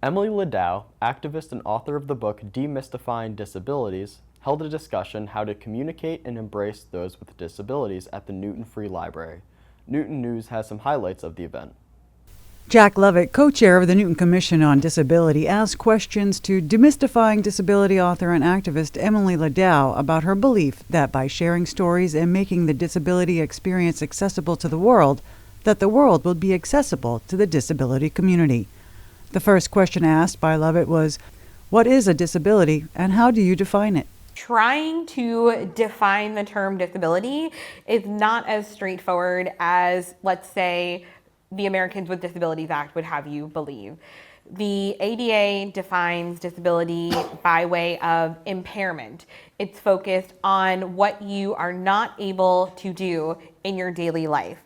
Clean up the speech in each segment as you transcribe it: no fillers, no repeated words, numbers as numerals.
Emily Ladau, activist and author of the book Demystifying Disabilities, held a discussion how to communicate and embrace those with disabilities at the Newton Free Library. Newton News has some highlights of the event. Jack Lovett, co-chair of the Newton Commission on Disability, asked questions to Demystifying Disability author and activist Emily Ladau about her belief that by sharing stories and making the disability experience accessible to the world, that the world will be accessible to the disability community. The first question asked by Lovett was, what is a disability and how do you define it? Trying to define the term disability is not as straightforward as, let's say, the Americans with Disabilities Act would have you believe. The ADA defines disability by way of impairment. It's focused on what you are not able to do in your daily life.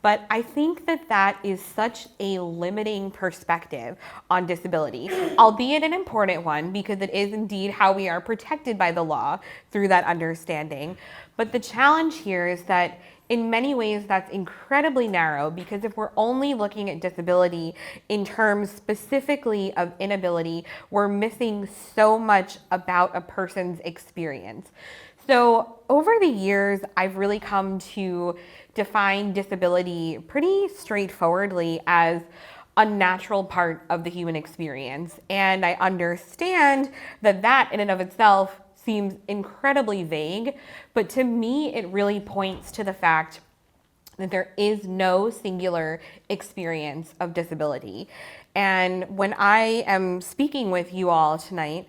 But I think that that is such a limiting perspective on disability, albeit an important one because it is indeed how we are protected by the law through that understanding. But the challenge here is that in many ways that's incredibly narrow, because if we're only looking at disability in terms specifically of inability, we're missing so much about a person's experience. So over the years, I've really come to define disability pretty straightforwardly as a natural part of the human experience. And I understand that that in and of itself seems incredibly vague, but to me, it really points to the fact that there is no singular experience of disability. And when I am speaking with you all tonight,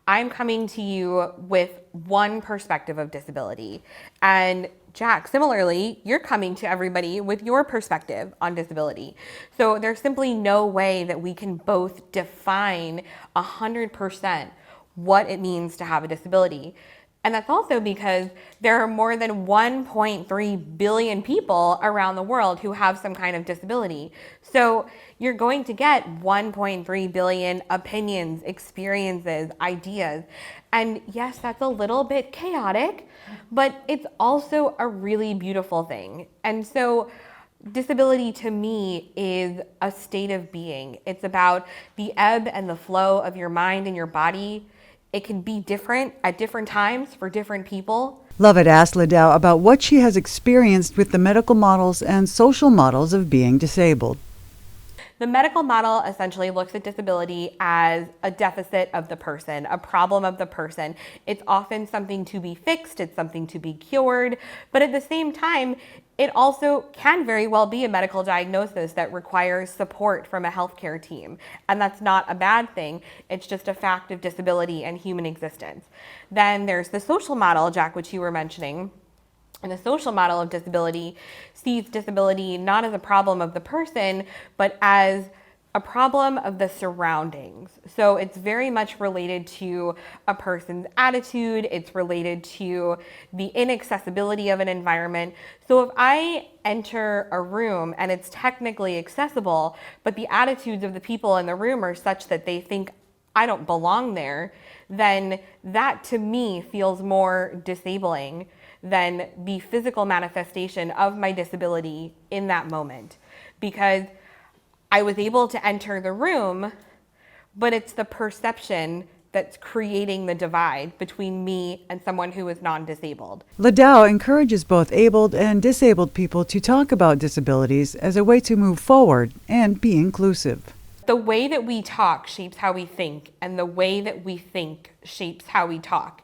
I'm coming to you with one perspective of disability. And Jack, similarly, you're coming to everybody with your perspective on disability. So there's simply no way that we can both define 100% what it means to have a disability. And that's also because there are more than 1.3 billion people around the world who have some kind of disability. So you're going to get 1.3 billion opinions, experiences, ideas. And yes, that's a little bit chaotic, but it's also a really beautiful thing. And so disability to me is a state of being. It's about the ebb and the flow of your mind and your body. It can be different at different times for different people. Lovett asked Ladau about what she has experienced with the medical models and social models of being disabled. The medical model essentially looks at disability as a deficit of the person, a problem of the person. It's often something to be fixed, it's something to be cured, but at the same time, it also can very well be a medical diagnosis that requires support from a healthcare team. And that's not a bad thing, it's just a fact of disability and human existence. Then there's the social model, Jack, which you were mentioning. And the social model of disability sees disability not as a problem of the person, but as a problem of the surroundings. So it's very much related to a person's attitude. It's related to the inaccessibility of an environment. So if I enter a room and it's technically accessible, but the attitudes of the people in the room are such that they think I don't belong there, then that to me feels more disabling than the physical manifestation of my disability in that moment. Because I was able to enter the room, but it's the perception that's creating the divide between me and someone who is non-disabled. Ladau encourages both abled and disabled people to talk about disabilities as a way to move forward and be inclusive. The way that we talk shapes how we think, and the way that we think shapes how we talk.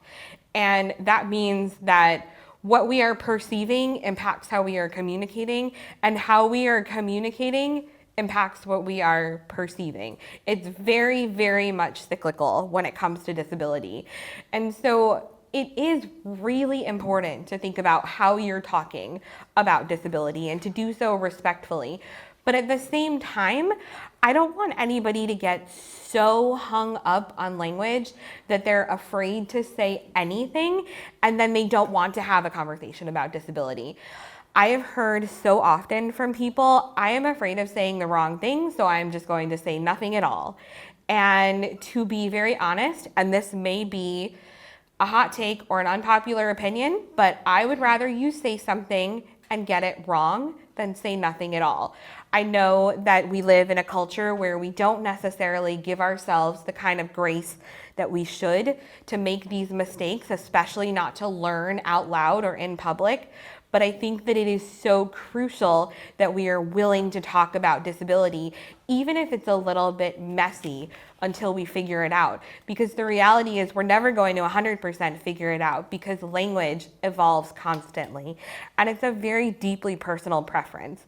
And that means that what we are perceiving impacts how we are communicating, and how we are communicating impacts what we are perceiving. It's very, very much cyclical when it comes to disability. And so it is really important to think about how you're talking about disability and to do so respectfully. But at the same time, I don't want anybody to get so hung up on language that they're afraid to say anything and then they don't want to have a conversation about disability. I have heard so often from people, I am afraid of saying the wrong thing, so I'm just going to say nothing at all. And to be very honest, and this may be a hot take or an unpopular opinion, but I would rather you say something and get it wrong, then say nothing at all. I know that we live in a culture where we don't necessarily give ourselves the kind of grace that we should to make these mistakes, especially not to learn out loud or in public. But I think that it is so crucial that we are willing to talk about disability, even if it's a little bit messy, until we figure it out. Because the reality is we're never going to 100% figure it out, because language evolves constantly. And it's a very deeply personal preference.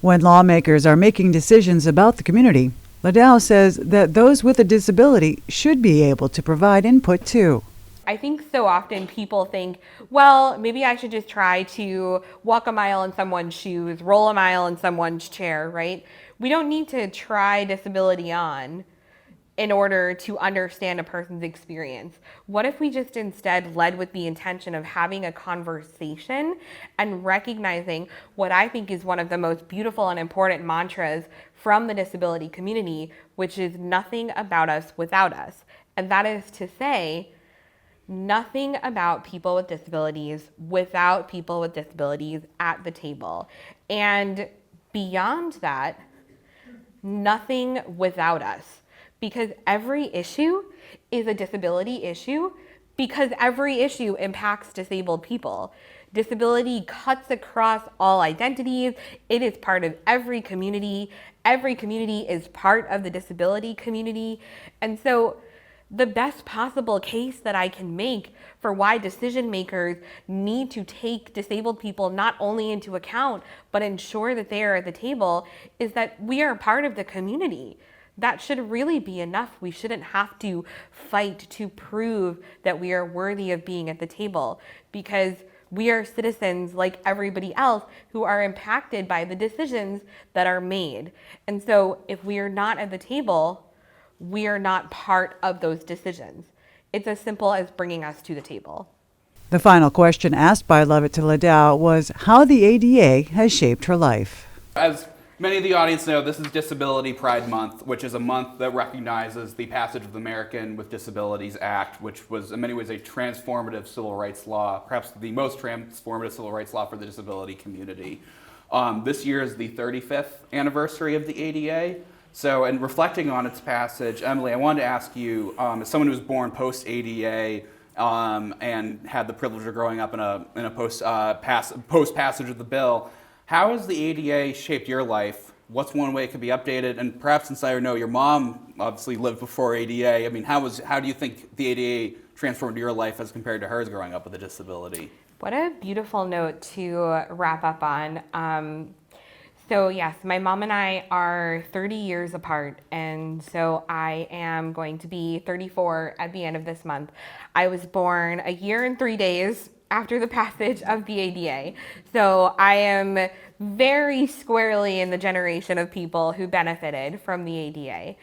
When lawmakers are making decisions about the community, Ladau says that those with a disability should be able to provide input too. I think so often people think, well, maybe I should just try to walk a mile in someone's shoes, roll a mile in someone's chair, right? We don't need to try disability on in order to understand a person's experience. What if we just instead led with the intention of having a conversation and recognizing what I think is one of the most beautiful and important mantras from the disability community, which is nothing about us without us. And that is to say, nothing about people with disabilities without people with disabilities at the table. And beyond that, nothing without us. Because every issue is a disability issue, because every issue impacts disabled people. Disability cuts across all identities. It is part of every community. Every community is part of the disability community. And so the best possible case that I can make for why decision makers need to take disabled people not only into account, but ensure that they are at the table, is that we are part of the community. That should really be enough. We shouldn't have to fight to prove that we are worthy of being at the table, because we are citizens like everybody else who are impacted by the decisions that are made. And so if we are not at the table, we are not part of those decisions. It's as simple as bringing us to the table. The final question asked by Lovett to Ladau was how the ADA has shaped her life. As many of the audience know, this is Disability Pride Month, which is a month that recognizes the passage of the American with Disabilities Act, which was in many ways a transformative civil rights law, perhaps the most transformative civil rights law for the disability community. This year is the 35th anniversary of the ADA. So, in reflecting on its passage, Emily, I wanted to ask you, as someone who was born post-ADA and had the privilege of growing up in a post-passage of the bill, how has the ADA shaped your life? What's one way it could be updated? And perhaps, since I know your mom obviously lived before ADA, I mean, how do you think the ADA transformed your life as compared to hers growing up with a disability? What a beautiful note to wrap up on. So yes, my mom and I are 30 years apart, and so I am going to be 34 at the end of this month. I was born a year and 3 days after the passage of the ADA. So I am very squarely in the generation of people who benefited from the ADA.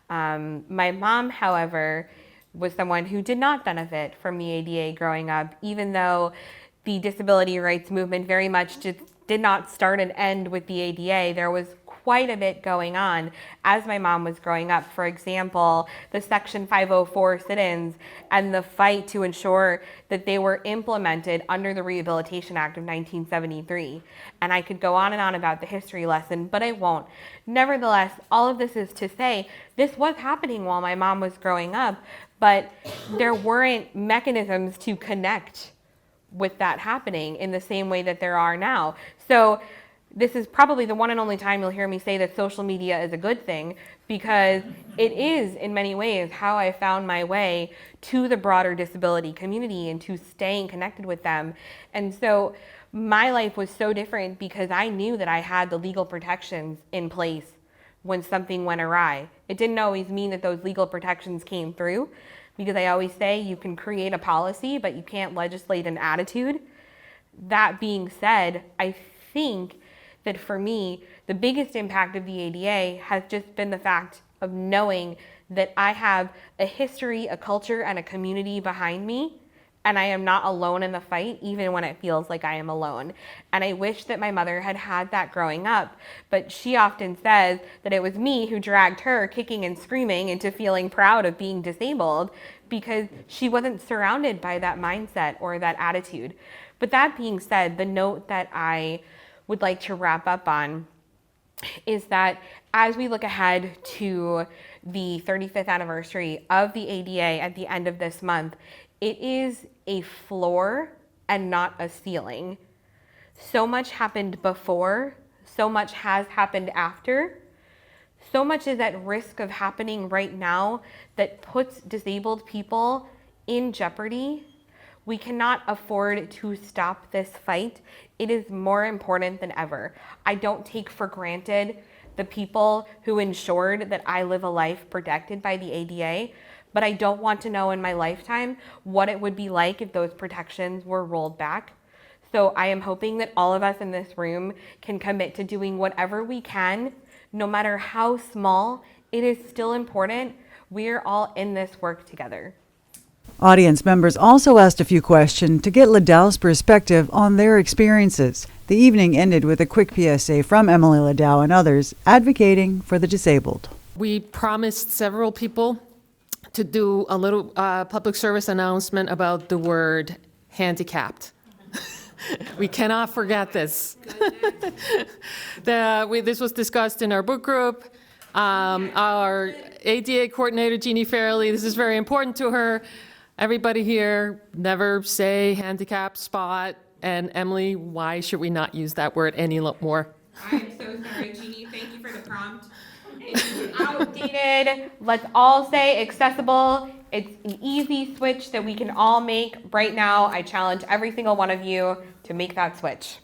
My mom, however, was someone who did not benefit from the ADA growing up, even though the disability rights movement very much just did not start and end with the ADA. There was quite a bit going on as my mom was growing up. For example, the Section 504 sit-ins and the fight to ensure that they were implemented under the Rehabilitation Act of 1973. And I could go on and on about the history lesson, but I won't. Nevertheless, all of this is to say, this was happening while my mom was growing up, but there weren't mechanisms to connect with that happening in the same way that there are now. So this is probably the one and only time you'll hear me say that social media is a good thing, because it is in many ways how I found my way to the broader disability community and to staying connected with them. And so my life was so different because I knew that I had the legal protections in place when something went awry. It didn't always mean that those legal protections came through, because I always say you can create a policy, but you can't legislate an attitude. That being said, I think that for me, the biggest impact of the ADA has just been the fact of knowing that I have a history, a culture, and a community behind me, and I am not alone in the fight, even when it feels like I am alone. And I wish that my mother had had that growing up, but she often says that it was me who dragged her kicking and screaming into feeling proud of being disabled, because she wasn't surrounded by that mindset or that attitude. But that being said, the note that I would like to wrap up on is that as we look ahead to the 35th anniversary of the ADA at the end of this month, it is a floor and not a ceiling. So much happened before, so much has happened after, so much is at risk of happening right now that puts disabled people in jeopardy. We cannot afford to stop this fight. It is more important than ever. I don't take for granted the people who ensured that I live a life protected by the ADA, but I don't want to know in my lifetime what it would be like if those protections were rolled back. So I am hoping that all of us in this room can commit to doing whatever we can, no matter how small. It is still important. We're all in this work together. Audience members also asked a few questions to get Ladau's perspective on their experiences. The evening ended with a quick PSA from Emily Ladau and others advocating for the disabled. We promised several people to do a little public service announcement about the word handicapped. We cannot forget this. This was discussed in our book group. Our ADA coordinator, Jeannie Fairley, this is very important to her. Everybody here, never say handicap spot. And Emily, why should we not use that word any more? I am so sorry, Jeannie. Thank you for the prompt. It's outdated. Let's all say accessible. It's an easy switch that we can all make right now. I challenge every single one of you to make that switch.